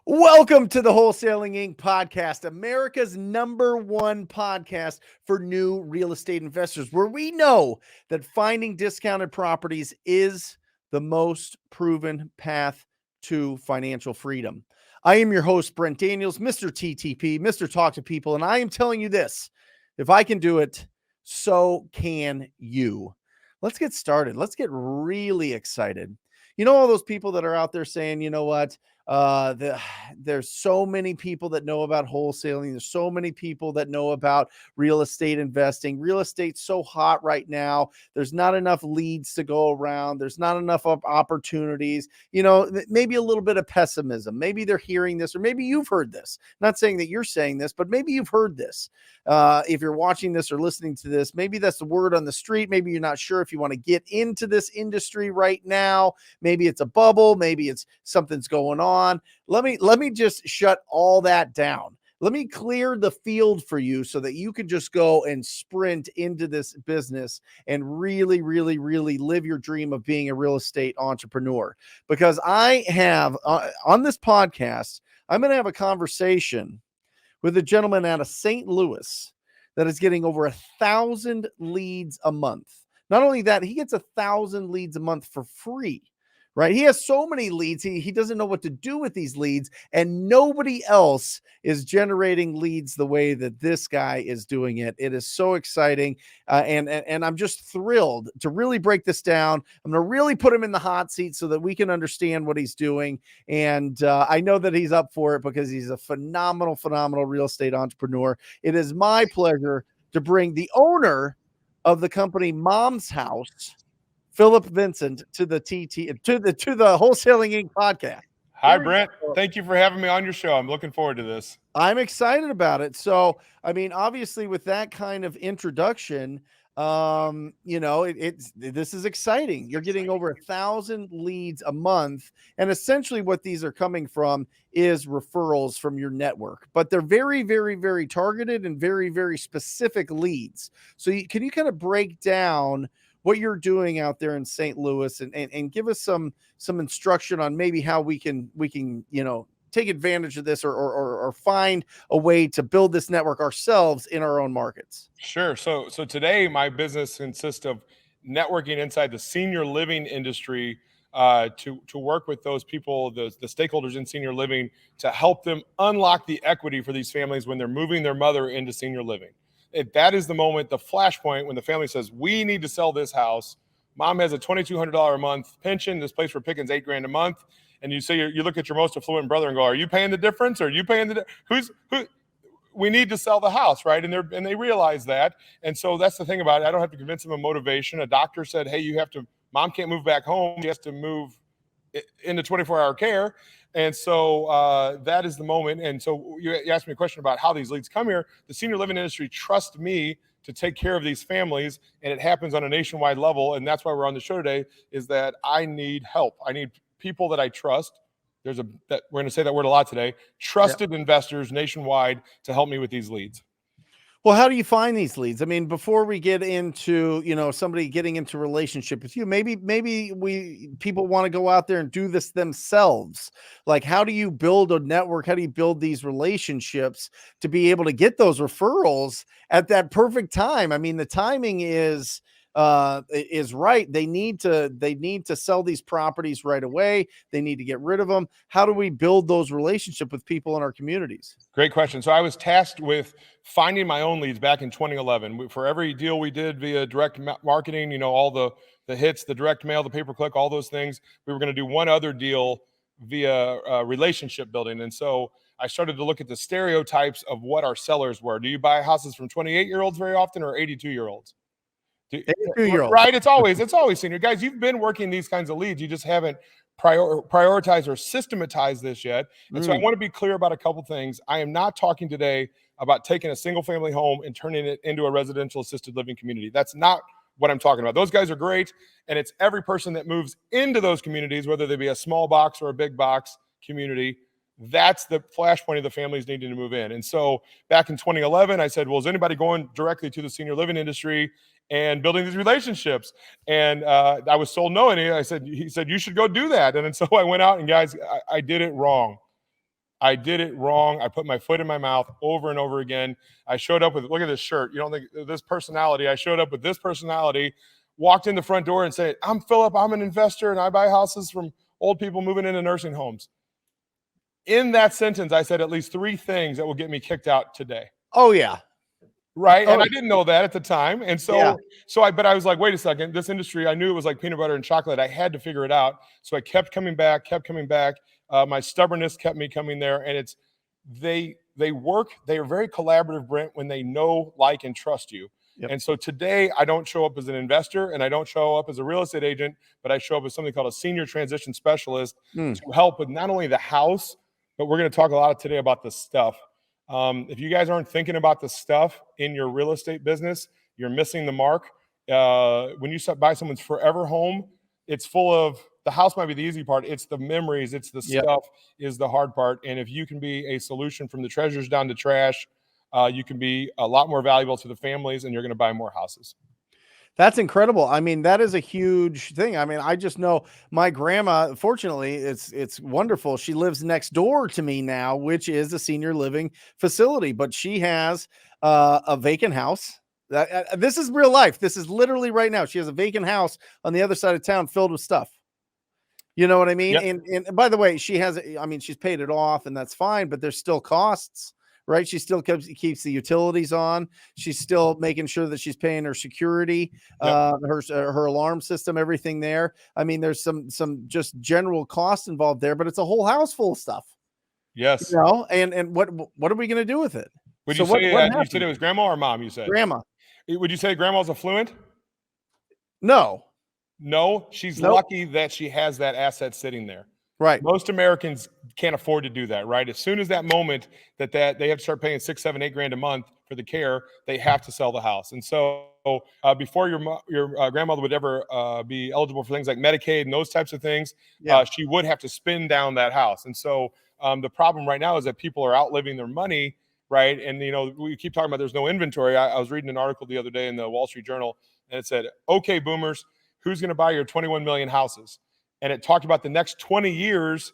Welcome to the Wholesaling Inc. podcast, America's #1 podcast for new real estate investors, where we know that finding discounted properties is the most proven path to financial freedom. I am your host, Brent Daniels, Mr. TTP, Mr. Talk to People, and I am telling you this: if I can do it, so can you. Let's get started. Let's get really excited. You know, all those people that are out there saying, you know what? There's so many people that know about wholesaling. There's so many people that know about real estate investing. Real estate's so hot right now. There's not enough leads to go around. There's not enough opportunities. You know, maybe a little bit of pessimism. Maybe they're hearing this, or maybe you've heard this. Not saying that you're saying this, but maybe you've heard this. If you're watching this or listening to this, maybe that's the word on the street. Maybe you're not sure if you want to get into this industry right now. Maybe it's a bubble. Maybe it's something's going on. Let me just shut all that down. Let me clear the field for you so that you can just go and sprint into this business and really, really, really live your dream of being a real estate entrepreneur. Because I have on this podcast, I'm going to have a conversation with a gentleman out of St. Louis that is getting over 1,000 leads a month. Not only that, he gets 1,000 leads a month for free. Right? He has so many leads. He doesn't know what to do with these leads, and nobody else is generating leads the way that this guy is doing it. It is so exciting. And I'm just thrilled to really break this down. I'm going to really put him in the hot seat so that we can understand what he's doing. And I know that he's up for it because he's a phenomenal real estate entrepreneur. It is my pleasure to bring the owner of the company Mom's House, Philip Vincent, to the Wholesaling Inc. podcast. Hi, Brent. Thank you for having me on your show. I'm looking forward to this. I'm excited about it. So, I mean, obviously, with that kind of introduction, you know, this is exciting. You're getting over 1,000 leads a month, and essentially, what these are coming from is referrals from your network. But they're very, very, very targeted and very, very specific leads. So, can you kind of break down what you're doing out there in St. Louis and give us some instruction on maybe how we can, you know, take advantage of this or find a way to build this network ourselves in our own markets? Sure. So today my business consists of networking inside the senior living industry to work with those people, the stakeholders in senior living, to help them unlock the equity for these families when they're moving their mother into senior living. That is the moment, the flashpoint, when the family says, we need to sell this house. Mom has a $2,200 a month pension. This place we're picking is $8,000 a month. And you say, you look at your most affluent brother and go, are you paying the difference? Are you paying who? We need to sell the house, right? And they realize that. And so that's the thing about it. I don't have to convince them of motivation. A doctor said, hey, Mom can't move back home. She has to move into 24-hour care. And so that is the moment. And so you asked me a question about how these leads come here. The senior living industry trusts me to take care of these families, and it happens on a nationwide level. And that's why we're on the show today, is that I need help. I need people that I trust. We're going to say that word a lot today. Trusted investors nationwide to help me with these leads. Well, how do you find these leads? I mean, before we get into, you know, somebody getting into relationship with you, maybe people want to go out there and do this themselves. Like, how do you build a network? How do you build these relationships to be able to get those referrals at that perfect time? I mean, the timing is right. They need to sell these properties right away. They need to get rid of them. How do we build those relationships with people in our communities? Great question. So I was tasked with finding my own leads back in 2011. For every deal we did via direct marketing, you know, all the hits, the direct mail, the pay-per-click, all those things, we were going to do one other deal via relationship building. And so I started to look at the stereotypes of what our sellers were. Do you buy houses from 28-year-olds very often, or 82-year-olds? Right? It's always senior guys. You've been working these kinds of leads. You just haven't prioritized or systematized this yet. And so I want to be clear about a couple things. I am not talking today about taking a single family home and turning it into a residential assisted living community. That's not what I'm talking about. Those guys are great. And it's every person that moves into those communities, whether they be a small box or a big box community. That's the flashpoint of the families needing to move in. And so back in 2011, I said, well, is anybody going directly to the senior living industry and building these relationships? And I was told no. And he said, you should go do that. And so I went out, and guys, I did it wrong. I did it wrong. I put my foot in my mouth over and over again. I showed up with, look at this shirt. You don't think this personality. I showed up with this personality, walked in the front door and said, I'm Philip. I'm an investor and I buy houses from old people moving into nursing homes. In that sentence, I said at least 3 things that will get me kicked out today. Oh yeah. Right. Oh, And I didn't know that at the time. And yeah. but I was like, wait a second, this industry, I knew it was like peanut butter and chocolate. I had to figure it out. So I kept coming back. My stubbornness kept me coming there. And they are very collaborative, Brent, when they know, like, and trust you. Yep. And so today I don't show up as an investor and I don't show up as a real estate agent, but I show up as something called a senior transition specialist to help with not only the house, but we're going to talk a lot today about the stuff. If you guys aren't thinking about the stuff in your real estate business, you're missing the mark. When you buy someone's forever home, it's full of, the house might be the easy part. It's the memories. It's the stuff is the hard part. And if you can be a solution from the treasures down to trash, you can be a lot more valuable to the families and you're going to buy more houses. That's incredible. I mean, that is a huge thing. I mean, I just know my grandma, fortunately, it's wonderful. She lives next door to me now, which is a senior living facility, but she has a vacant house. This is real life. This is literally right now. She has a vacant house on the other side of town filled with stuff. You know what I mean? Yep. And by the way, she's paid it off and that's fine, but there's still costs. Right. She still keeps the utilities on. She's still making sure that she's paying her security, her alarm system, everything there. I mean, there's some just general cost involved there, but it's a whole house full of stuff. Yes. You know, and what are we going to do with it? Would you say you said it was grandma or mom? You said grandma. Would you say grandma's affluent? No. No, she's lucky that she has that asset sitting there. Right. Most Americans can't afford to do that, right? As soon as that moment that they have to start paying $6, $7, $8 grand a month for the care, they have to sell the house. And so before your grandmother would ever be eligible for things like Medicaid and those types of things, she would have to spin down that house. And so the problem right now is that people are outliving their money, right? And, you know, we keep talking about there's no inventory. I was reading an article the other day in the Wall Street Journal, and it said, okay, boomers, who's going to buy your 21 million houses? And it talked about the next 20 years,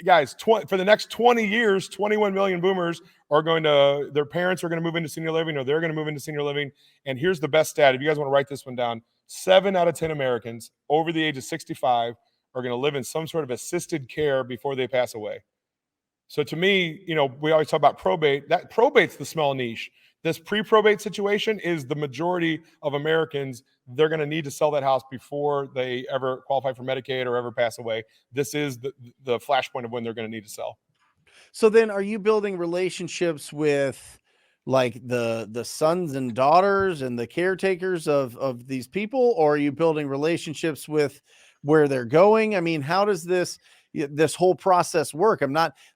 guys, for the next 20 years, 21 million boomers their parents are going to move into senior living or they're going to move into senior living. And here's the best stat. If you guys want to write this one down, 7 out of 10 Americans over the age of 65 are going to live in some sort of assisted care before they pass away. So to me, you know, we always talk about probate. That probate's the small niche. This pre-probate situation is the majority of Americans. They're going to need to sell that house before they ever qualify for Medicaid or ever pass away. This is the flashpoint of when they're going to need to sell. So then are you building relationships with like the sons and daughters and the caretakers of these people, or are you building relationships with where they're going? I mean, how does this whole process work?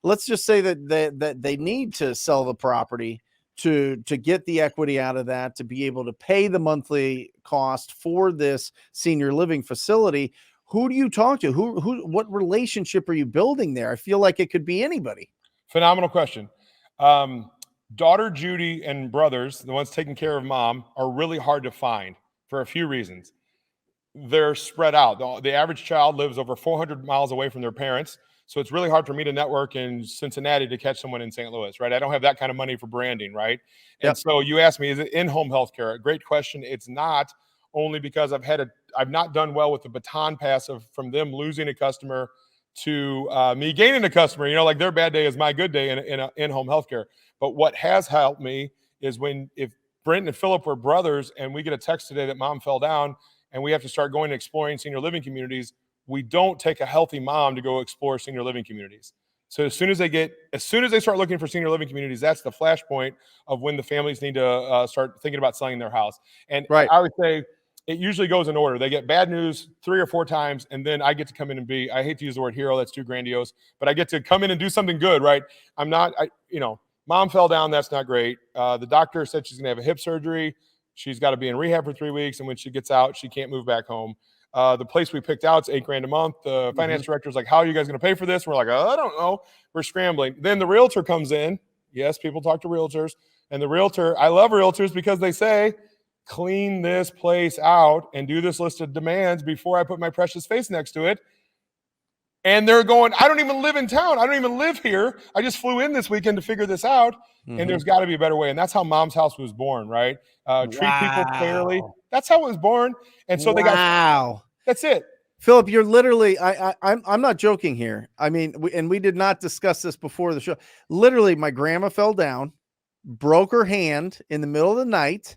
Let's just say that they need to sell the property to get the equity out of that, to be able to pay the monthly cost for this senior living facility. Who do you talk to? What relationship are you building there? I feel like it could be anybody. Phenomenal question. Daughter Judy and brothers, the ones taking care of mom, are really hard to find for a few reasons. They're spread out. The average child lives over 400 miles away from their parents. So it's really hard for me to network in Cincinnati to catch someone in St. Louis, right? I don't have that kind of money for branding, right? And so you asked me, is it in-home healthcare? A great question. It's not, only because I've not done well with the baton pass from them losing a customer to me gaining a customer. You know, like their bad day is my good day in home healthcare. But what has helped me is if Brent and Philip were brothers and we get a text today that mom fell down and we have to start going and exploring senior living communities, we don't take a healthy mom to go explore senior living communities. So as soon as they start looking for senior living communities, that's the flashpoint of when the families need to start thinking about selling their house. And I would say it usually goes in order. They get bad news 3 or 4 times, and then I get to come in and I hate to use the word hero, that's too grandiose, but I get to come in and do something good, right? Mom fell down, that's not great. The doctor said she's gonna have a hip surgery. She's got to be in rehab for 3 weeks, and when she gets out, she can't move back home. The place we picked out is $8,000 a month. The finance director's like, how are you guys going to pay for this? We're like, I don't know. We're scrambling. Then the realtor comes in. Yes, people talk to realtors. And the realtor, I love realtors because they say, clean this place out and do this list of demands before I put my precious face next to it. And they're going, I don't even live in town. I don't even live here. I just flew in this weekend to figure this out. Mm-hmm. And there's got to be a better way. And that's how Mom's House was born, right? Treat people fairly. That's how it was born. And so they got, that's it. Philip, you're literally, I'm not joking here. I mean, we did not discuss this before the show. Literally, my grandma fell down, broke her hand in the middle of the night.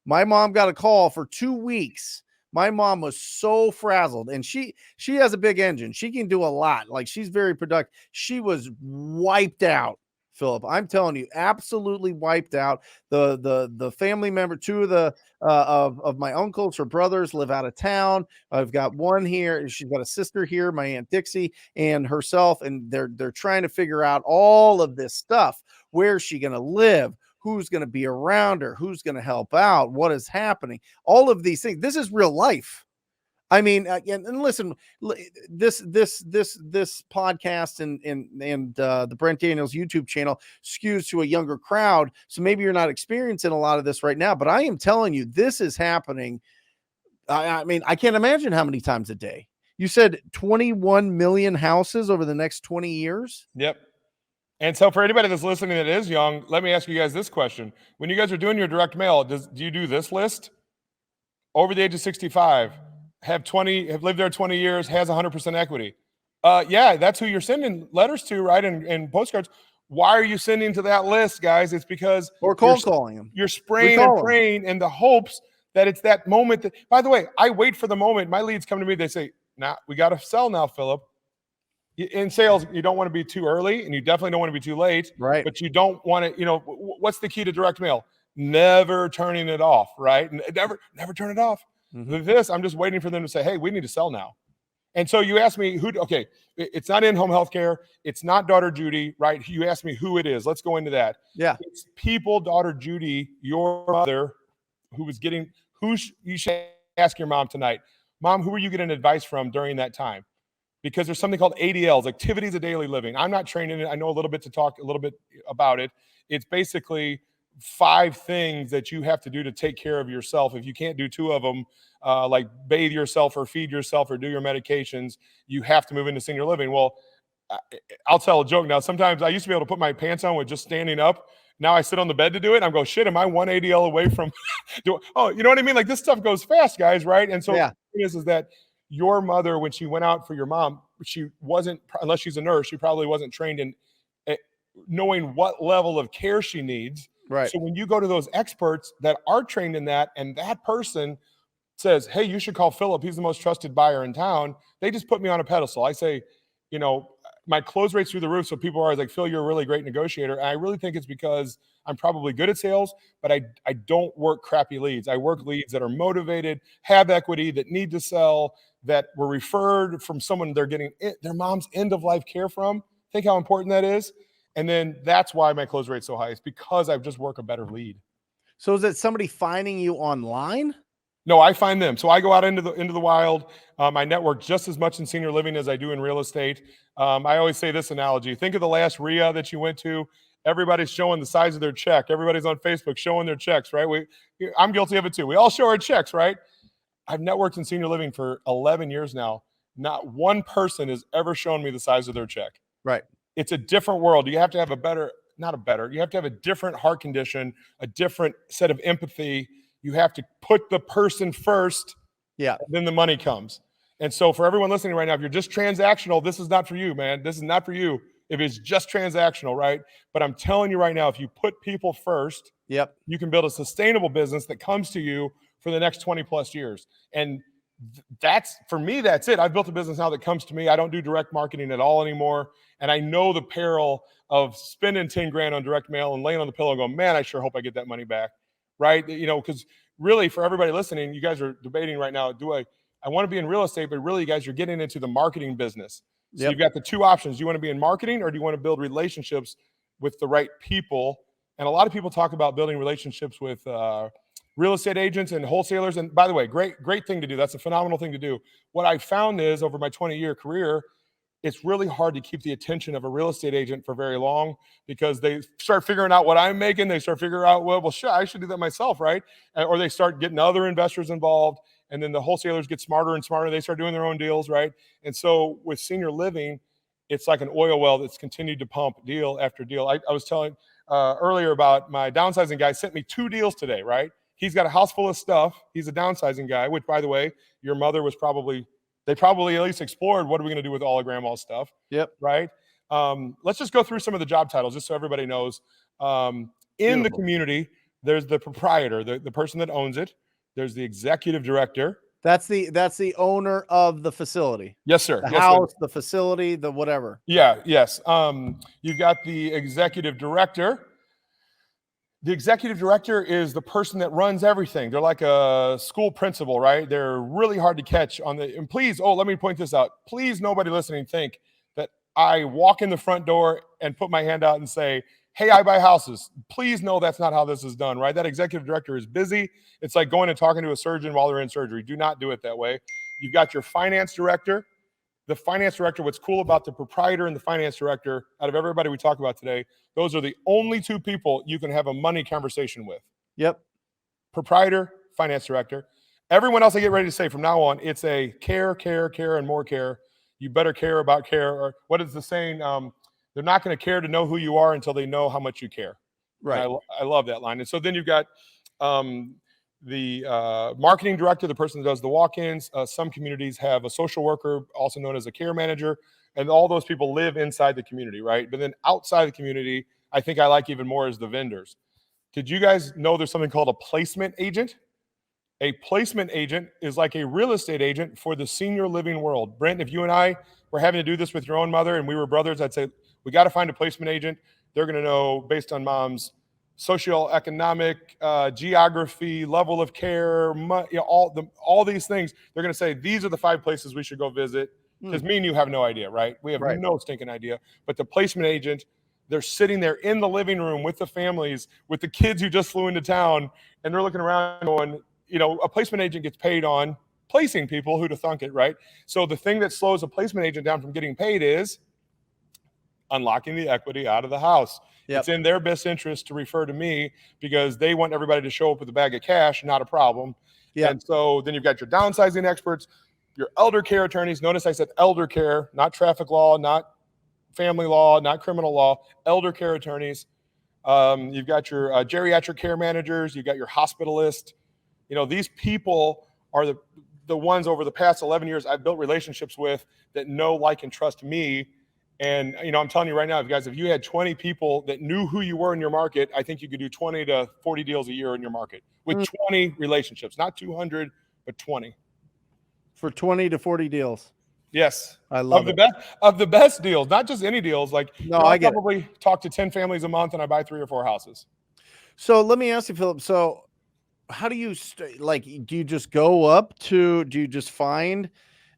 My mom got a call for 2 weeks. My mom was so frazzled, and she has a big engine. She can do a lot. Like, she's very productive. She was wiped out, Philip. I'm telling you, absolutely wiped out. The family member, two of the of my uncles, her brothers, live out of town. I've got one here. She's got a sister here, my Aunt Dixie, and herself, and they're trying to figure out all of this stuff. Where's she going to live? Who's going to be around her? Who's going to help out? What is happening? All of these things. This is real life. I mean, and listen, this podcast and the Brent Daniels YouTube channel skews to a younger crowd. So maybe you're not experiencing a lot of this right now, but I am telling you, this is happening. I mean, I can't imagine how many times a day. You said 21 million houses over the next 20 years. Yep. And so for anybody that's listening that is young, let me ask you guys this question. When you guys are doing your direct mail, do you do this list? Over the age of 65, have lived there 20 years, has 100% equity. Yeah, that's who you're sending letters to, right? And postcards. Why are you sending to that list, guys? It's because or calling them. You're spraying and praying in the hopes that it's that moment. That, by the way, I wait for the moment. My leads come to me. They say, "Nah, we got to sell now, Philip." In sales, you don't want to be too early, and you definitely don't want to be too late. Right. But you don't want to, what's the key to direct mail? Never turning it off, right? Never turn it off. Mm-hmm. With this, I'm just waiting for them to say, hey, we need to sell now. And so you ask me okay, it's not in-home healthcare. It's not daughter Judy, right? You ask me who it is. Let's go into that. Yeah. It's people, daughter Judy, your mother, you should ask your mom tonight. Mom, who are you getting advice from during that time? Because there's something called ADLs, activities of daily living. I'm not trained in it. I know a little bit to talk a little bit about it. It's basically 5 things that you have to do to take care of yourself. If you can't do 2 of them, like bathe yourself or feed yourself or do your medications, you have to move into senior living. Well, I'll tell a joke now. Sometimes I used to be able to put my pants on with just standing up. Now I sit on the bed to do it. And I'm going, shit, am I 1 ADL away from oh, you know what I mean? Like, this stuff goes fast, guys, right? And so the thing is that your mother, when she went out for your mom, she wasn't, unless she's a nurse, she probably wasn't trained in knowing what level of care she needs. Right. So when you go to those experts that are trained in that, and that person says, hey, you should call Philip, he's the most trusted buyer in town, they just put me on a pedestal. I say, my close rate's through the roof. So people are always like, Phil, you're a really great negotiator. And I really think it's because I'm probably good at sales, but I don't work crappy leads. I work leads that are motivated, have equity, that need to sell, that were referred from someone they're getting their mom's end of life care from. Think how important that is. And then that's why my close rate's so high. It's because I just work a better lead. So is it somebody finding you online? No, I find them. So I go out into the wild. I network just as much in senior living as I do in real estate. I always say this analogy. Think of the last RIA that you went to. Everybody's showing the size of their check. Everybody's on Facebook showing their checks, right? I'm guilty of it too. We all show our checks, right? I've networked in senior living for 11 years now. Not one person has ever shown me the size of their check. Right. It's a different world. You have to have you have to have a different heart condition, a different set of empathy. You have to put the person first. Yeah. Then the money comes. And so for everyone listening right now, if you're just transactional, this is not for you, man. This is not for you if it's just transactional, right? But I'm telling you right now, if you put people first, you can build a sustainable business that comes to you for the next 20 plus years. And for me, that's it. I've built a business now that comes to me. I don't do direct marketing at all anymore. And I know the peril of spending 10 grand on direct mail and laying on the pillow going, man, I sure hope I get that money back. Right. Because really for everybody listening, you guys are debating right now, I want to be in real estate, but really you guys are getting into the marketing business. So you've got the 2 options. Do you want to be in marketing or do you want to build relationships with the right people? And a lot of people talk about building relationships with real estate agents and wholesalers. And by the way, great thing to do. That's a phenomenal thing to do. What I found is over my 20-year career, it's really hard to keep the attention of a real estate agent for very long because they start figuring out what I'm making. They start figuring out, well, shit, I should do that myself, right? Or they start getting other investors involved. and then the wholesalers get smarter and smarter. They start doing their own deals, right? And so with senior living, it's like an oil well that's continued to pump deal after deal. I was telling earlier about my downsizing guy sent me 2 deals today, right? He's got a house full of stuff. He's a downsizing guy, which, by the way, your mother was they probably at least explored, what are we going to do with all of grandma's stuff? Yep. Right? Let's just go through some of the job titles just so everybody knows. In the community, there's the proprietor, the person that owns it. There's the executive director. That's the owner of the facility. Yes, sir. The yes, house, sir. the facility, the whatever. Yeah, yes. You got the executive director. The executive director is the person that runs everything. They're like a school principal, right? They're really hard to catch on the, and please, let me point this out. Please, nobody listening think that I walk in the front door and put my hand out and say, hey, I buy houses. Please know that's not how this is done, right? That executive director is busy. It's like going and talking to a surgeon while they're in surgery. Do not do it that way. You've got your finance director. The finance director, what's cool about the proprietor and the finance director, out of everybody we talk about today, those are the only 2 people you can have a money conversation with. Yep. Proprietor, finance director. Everyone else I get ready to say from now on, it's a care, and more care. You better care about care. Or what is the saying? They're not going to care to know who you are until they know how much you care. Right. I love that line. And so then you've got the marketing director, the person that does the walk-ins. Some communities have a social worker, also known as a care manager, and all those people live inside the community, right? But then outside the community, I think I like even more is the vendors. Did you guys know there's something called a placement agent? A placement agent is like a real estate agent for the senior living world. Brent, if you and I were having to do this with your own mother and we were brothers, I'd say, we got to find a placement agent. They're going to know based on mom's socioeconomic, geography, level of care, all these things. They're going to say, these are the 5 places we should go visit. Because me and you have no idea, right? We have no stinking idea. But the placement agent, they're sitting there in the living room with the families, with the kids who just flew into town, and they're looking around going, a placement agent gets paid on placing people, who'd have thunk it, right? So the thing that slows a placement agent down from getting paid is unlocking the equity out of the house. Yep. It's in their best interest to refer to me because they want everybody to show up with a bag of cash, not a problem. Yep. And so then you've got your downsizing experts, your elder care attorneys. Notice I said elder care, not traffic law, not family law, not criminal law, elder care attorneys. You've got your geriatric care managers. You've got your hospitalist. These people are the ones over the past 11 years I've built relationships with that know, like, and trust me. And, I'm telling you right now, if you had 20 people that knew who you were in your market, I think you could do 20 to 40 deals a year in your market with 20 relationships, not 200, but 20. For 20 to 40 deals. Yes. I love it. Of the best deals, not just any deals. Like, I probably talk to 10 families a month and I buy 3 or 4 houses. So let me ask you, Philip, so how do you do you just go up to, do you just find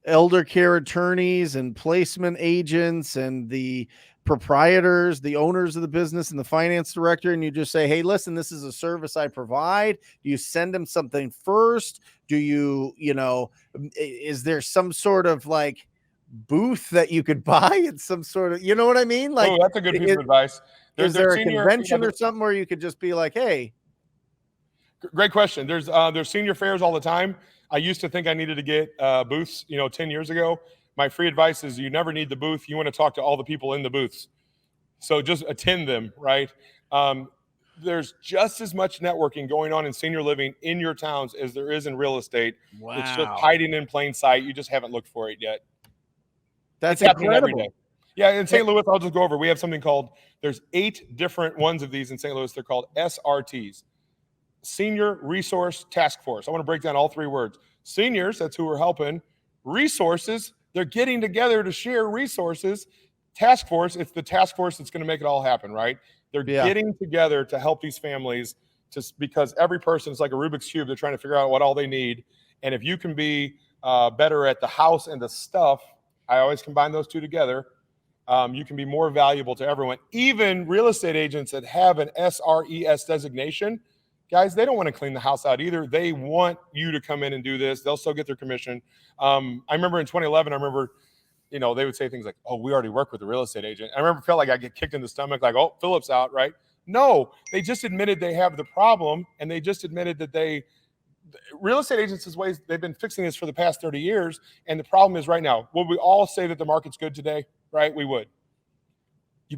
elder care attorneys and placement agents and the proprietors, the owners of the business and the finance director, and you just say, hey, listen, this is a service I provide? Do you send them something first? Do you, is there some sort of like booth that you could buy at some sort of, you know what I mean? Like, that's a good piece of advice. Is there a convention or something where you could just be like, hey? Great question. There's senior fairs all the time. I used to think I needed to get booths, 10 years ago. My free advice is you never need the booth. You want to talk to all the people in the booths. So just attend them, right? There's just as much networking going on in senior living in your towns as there is in real estate. Wow. It's just hiding in plain sight. You just haven't looked for it yet. That's incredible. Every day. Yeah, in St. Louis, I'll just go over. We have something called, there's 8 different ones of these in St. Louis. They're called SRTs. Senior Resource Task Force. I want to break down all 3 words. Seniors, that's who we're helping. Resources, they're getting together to share resources. Task force, it's the task force that's going to make it all happen, right? They're getting together to help these families because every person is like a Rubik's Cube. They're trying to figure out what all they need. And if you can be better at the house and the stuff, I always combine those 2 together. You can be more valuable to everyone. Even real estate agents that have an SRES designation, guys, they don't want to clean the house out either. They want you to come in and do this. They'll still get their commission. I remember in 2011, they would say things like, oh, we already work with the real estate agent. I remember felt like I get kicked in the stomach, like, oh, Philip's out, right? No, they just admitted they have the problem, and they just admitted that they real estate agents' ways, they've been fixing this for the past 30 years. And the problem is right now, would we all say that the market's good today? Right? We would.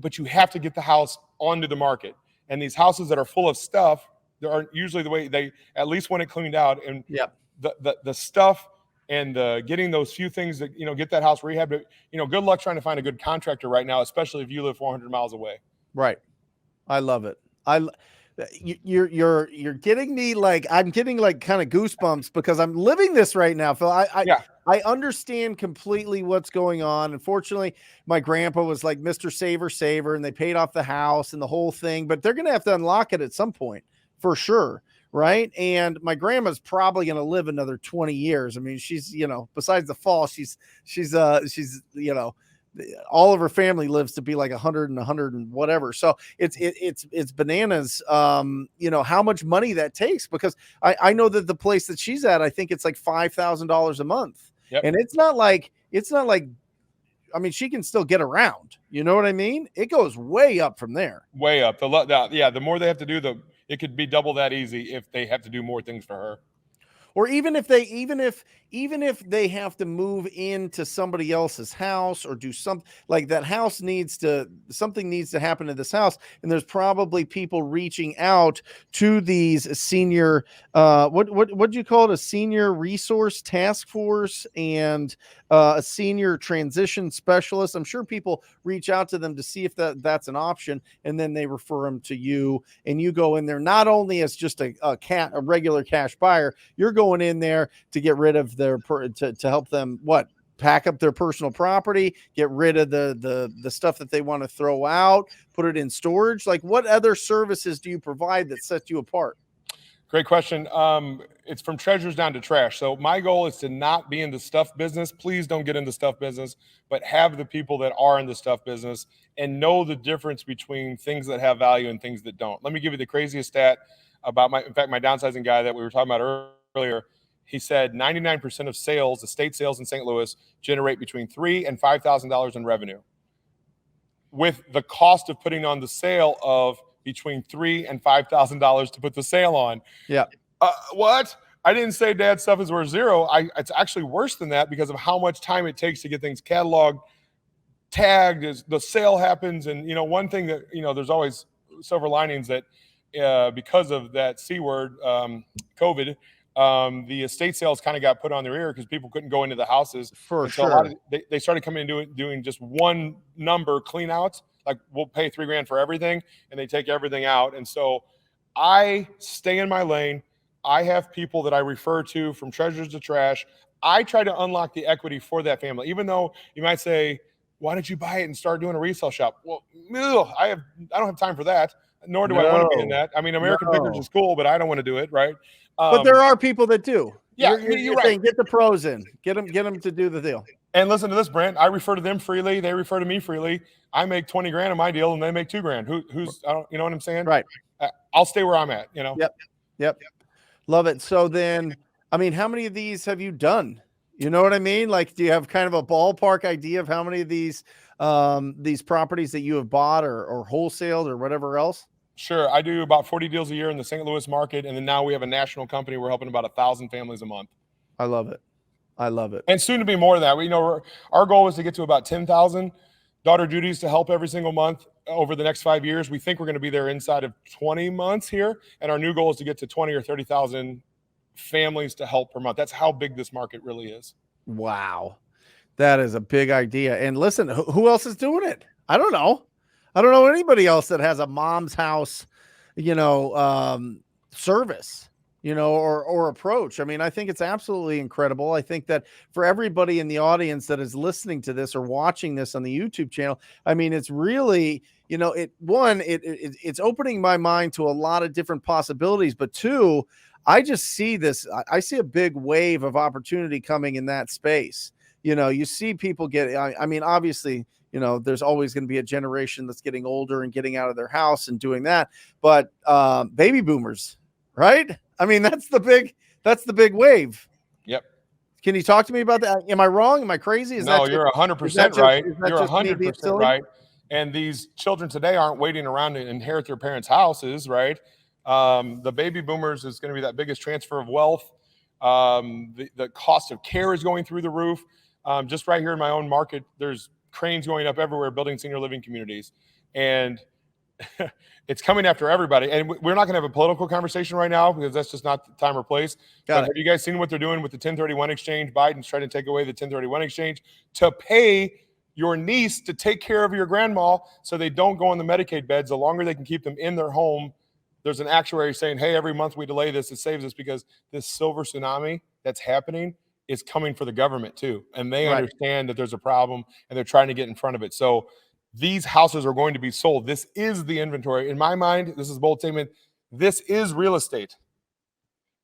But you have to get the house onto the market. And these houses that are full of stuff, they aren't usually the way they, at least when it cleaned out, and the stuff and getting those few things that, get that house rehab. Good luck trying to find a good contractor right now, especially if you live 400 miles away. Right. I love it. You're getting me like, I'm getting like kind of goosebumps because I'm living this right now, Phil. I understand completely what's going on. Unfortunately, my grandpa was like Mr. Saver, and they paid off the house and the whole thing, but they're going to have to unlock it at some point for sure. Right. And my grandma's probably going to live another 20 years. I mean, she's, besides the fall, she's, all of her family lives to be like 100 and 100 and whatever. So it's bananas. How much money that takes, because I know that the place that she's at, I think it's like $5,000 a month. Yep. And it's not like, I mean, she can still get around, you know what I mean? It goes way up from there. Way up. The more they have to do, it could be double that easy if they have to do more things for her. Or even if they have to move into somebody else's house or do something like that, something needs to happen to this house. And there's probably people reaching out to these senior, what do you call it? A senior resource task force and a senior transition specialist. I'm sure people reach out to them to see if that's an option. And then they refer them to you, and you go in there, not only as just a regular cash buyer, you're going in there to get rid of to help them pack up their personal property, get rid of the stuff that they want to throw out, put it in storage. Like, what other services do you provide that set you apart? Great question. It's from treasures down to trash. So my goal is to not be in the stuff business. Please don't get in the stuff business, but have the people that are in the stuff business and know the difference between things that have value and things that don't. Let me give you the craziest stat about my downsizing guy that we were talking about earlier. He said 99% of sales, estate sales in St. Louis, generate between $3,000 and $5,000 in revenue, with the cost of putting on the sale of between $3,000 and $5,000 to put the sale on. Yeah. What? I didn't say dad's stuff is worth zero. It's actually worse than that because of how much time it takes to get things cataloged, tagged as the sale happens. And, one thing that, there's always silver linings that because of that C word, COVID, the estate sales kind of got put on their ear because people couldn't go into the houses. For sure. They started coming in doing just one number clean outs. Like, we'll pay $3,000 for everything, and they take everything out. And so I stay in my lane. I have people that I refer to from treasures to trash. I try to unlock the equity for that family, even though you might say, why don't you buy it and start doing a resale shop? Well, I don't have time for that, nor do I want to be in that. I mean, American Pickers is cool, but I don't want to do it, right? But there are people that do. Yeah, you're right. Saying, get the pros in. Get them to do the deal. And listen to this, Brent. I refer to them freely. They refer to me freely. I make $20,000 on my deal, and they make $2,000. Who's? You know what I'm saying? Right. I'll stay where I'm at. Yep. Love it. So then, I mean, how many of these have you done? You know what I mean? Like, do you have kind of a ballpark idea of how many of these properties that you have bought or wholesaled or whatever else? Sure. I do about 40 deals a year in the St. Louis market. And then now we have a national company. We're helping about 1,000 families a month. I love it. And soon to be more than that. Our goal is to get to about 10,000 daughter duties to help every single month over the next 5 years. We think we're going to be there inside of 20 months here. And our new goal is to get to 20 or 30,000 families to help per month. That's how big this market really is. Wow. That is a big idea. And listen, who else is doing it? I don't know anybody else that has a mom's house, service, or approach. I mean, I think it's absolutely incredible. I think that for everybody in the audience that is listening to this or watching this on the YouTube channel, I mean, it's really, it's opening my mind to a lot of different possibilities, but two, I just see this, I see a big wave of opportunity coming in that space. You see people I mean, obviously, there's always going to be a generation that's getting older and getting out of their house and doing that. But baby boomers, right? I mean, that's the big wave. Yep. Can you talk to me about that? Am I wrong? Am I crazy? No, you're 100% right. You're 100% right. And these children today aren't waiting around to inherit their parents' houses, right? The baby boomers is going to be that biggest transfer of wealth The cost of care is going through the roof. Just right here in my own market, there's cranes going up everywhere building senior living communities. And it's coming after everybody. And we're not going to have a political conversation right now because that's just not the time or place. But have you guys seen what they're doing with the 1031 exchange? Biden's trying to take away the 1031 exchange to pay your niece to take care of your grandma so they don't go on the Medicaid beds. The longer they can keep them in their home, there's an actuary saying, hey, every month we delay this, it saves us, because this silver tsunami that's happening is coming for the government too. And they understand that there's a problem and they're trying to get in front of it. So these houses are going to be sold. This is the inventory. In my mind, this is a bold statement. This is real estate.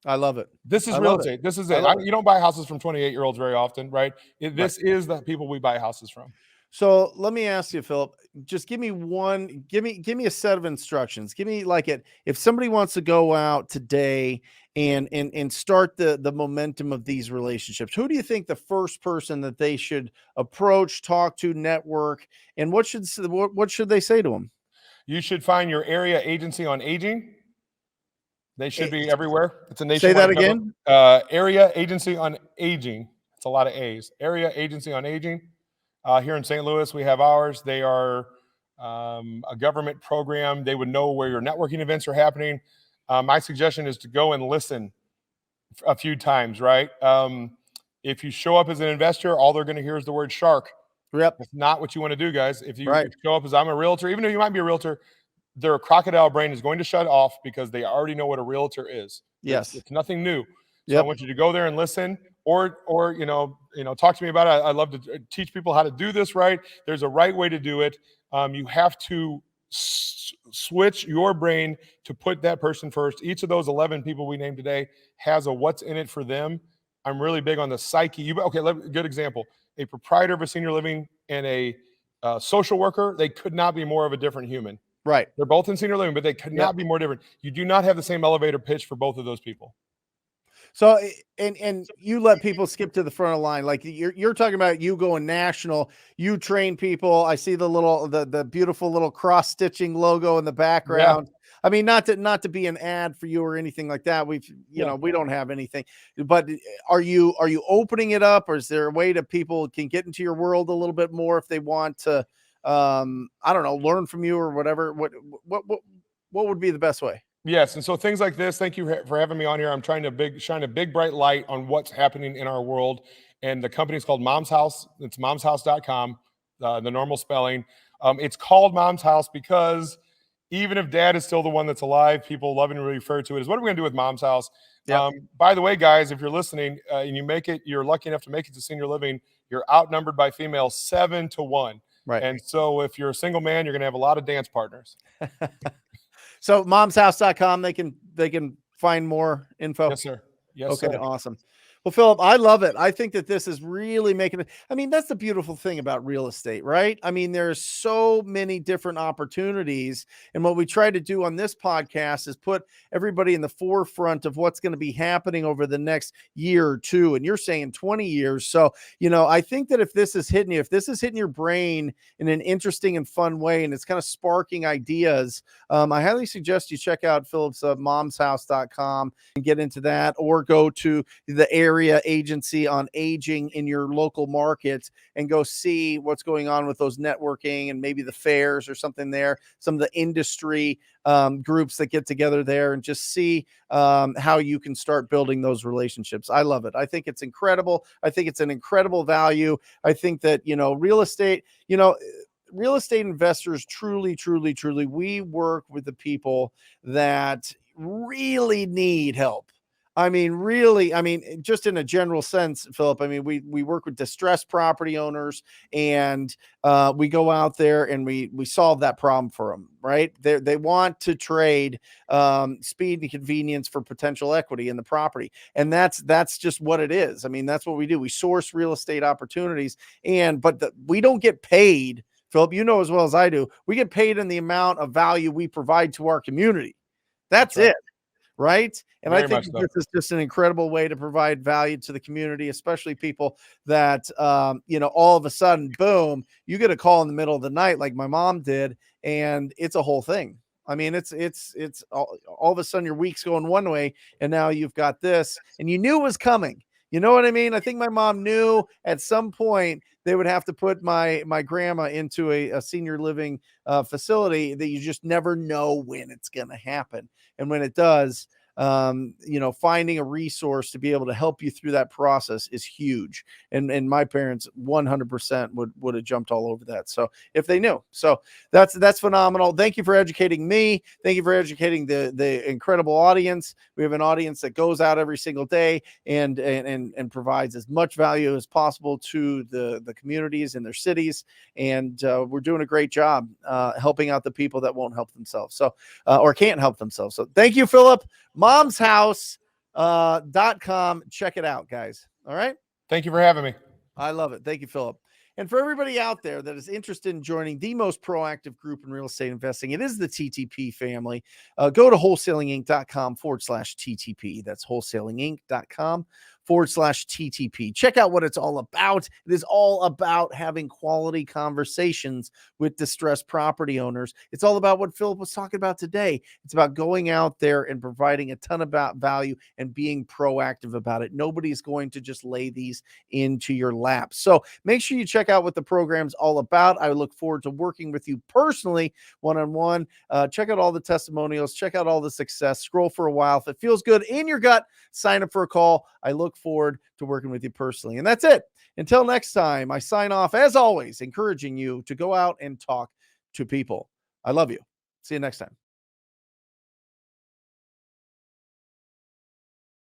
I love it. This is real estate. This is it. You don't buy houses from 28-year-olds very often, right? This is the people we buy houses from. So let me ask you, Philip, just give me a set of instructions. Give me like it. If somebody wants to go out today and start the momentum of these relationships, who do you think the first person that they should approach, talk to, network, and what should they say to them? You should find your area agency on aging. They should be everywhere. It's a nationwide. Say that again. Area agency on aging. It's a lot of A's. Area agency on aging. Here in St. Louis, we have ours. They are a government program. They would know where your networking events are happening. My suggestion is to go and listen a few times, right? If you show up as an investor, all they're going to hear is the word shark. Yep. That's not what you want to do, guys. If you show up as I'm a realtor, even though you might be a realtor, their crocodile brain is going to shut off because they already know what a realtor is. Yes. It's nothing new. So I want you to go there and listen, or talk to me about it. I love to teach people how to do this right. There's a right way to do it. You have to switch your brain to put that person first. Each of those 11 people we named today has a what's in it for them. I'm really big on the psyche. Good example. A proprietor of a senior living and a social worker, they could not be more of a different human. Right. They're both in senior living, but they could not be more different. You do not have the same elevator pitch for both of those people. So, and you let people skip to the front of the line. Like you're talking about you going national, you train people. I see the beautiful little cross stitching logo in the background. Yeah. I mean, not to be an ad for you or anything like that. We don't have anything, but are you opening it up, or is there a way that people can get into your world a little bit more if they want to, I don't know, learn from you or whatever? What would be the best way? Yes, and so things like this, thank you for having me on here. I'm trying to shine a big, bright light on what's happening in our world. And the company is called Mom's House. It's momshouse.com, the normal spelling. It's called Mom's House because even if dad is still the one that's alive, people lovingly refer to it as, what are we going to do with Mom's House? Yep. By the way, guys, if you're listening and you're lucky enough to make it to senior living, you're outnumbered by females 7-1. Right. And so if you're a single man, you're going to have a lot of dance partners. So momshouse.com, they can find more info. Yes, sir. Yes. Okay. Sir. Awesome. Well, Philip, I love it. I think that this is really making it. I mean, that's the beautiful thing about real estate, right? I mean, there's so many different opportunities. And what we try to do on this podcast is put everybody in the forefront of what's going to be happening over the next year or two. And you're saying 20 years. So, I think that if this is hitting your brain in an interesting and fun way, and it's kind of sparking ideas, I highly suggest you check out Philip's momshouse.com and get into that, or go to the area agency on aging in your local market and go see what's going on with those networking and maybe the fairs or something there, some of the industry groups that get together there, and just see how you can start building those relationships. I love it. I think it's incredible. I think it's an incredible value. I think that, real estate investors truly, we work with the people that really need help. I mean, just in a general sense, Philip, I mean, we work with distressed property owners, and we go out there and we solve that problem for them, right? They want to trade speed and convenience for potential equity in the property. And that's just what it is. I mean, that's what we do. We source real estate opportunities, but we don't get paid, Philip, as well as I do. We get paid in the amount of value we provide to our community. That's it. Right. And very I think this is just an incredible way to provide value to the community, especially people that, all of a sudden, boom, you get a call in the middle of the night like my mom did, and it's a whole thing. I mean, it's all of a sudden your week's going one way, and now you've got this, and you knew it was coming. You know what I mean? I think my mom knew at some point they would have to put my grandma into a senior living facility, that you just never know when it's going to happen. And when it does, finding a resource to be able to help you through that process is huge. And my parents 100% would have jumped all over that. So if they knew, so that's phenomenal. Thank you for educating me. Thank you for educating the incredible audience. We have an audience that goes out every single day and provides as much value as possible to the communities in their cities. And we're doing a great job helping out the people that won't help themselves. So, or can't help themselves. So thank you, Philip. momshouse.com. Check it out, guys. All right. Thank you for having me. I love it. Thank you, Philip. And for everybody out there that is interested in joining the most proactive group in real estate investing, it is the TTP family. Go to wholesalinginc.com/TTP. That's wholesalinginc.com/TTP. Check out what it's all about. It is all about having quality conversations with distressed property owners. It's all about what Philip was talking about today. It's about going out there and providing a ton of value and being proactive about it. Nobody's going to just lay these into your lap. So make sure you check out what the program's all about. I look forward to working with you personally, one-on-one. Check out all the testimonials, check out all the success, scroll for a while. If it feels good in your gut, sign up for a call. I look forward to working with you personally. And that's it. Until next time, I sign off, as always, encouraging you to go out and talk to people. I love you. See you next time.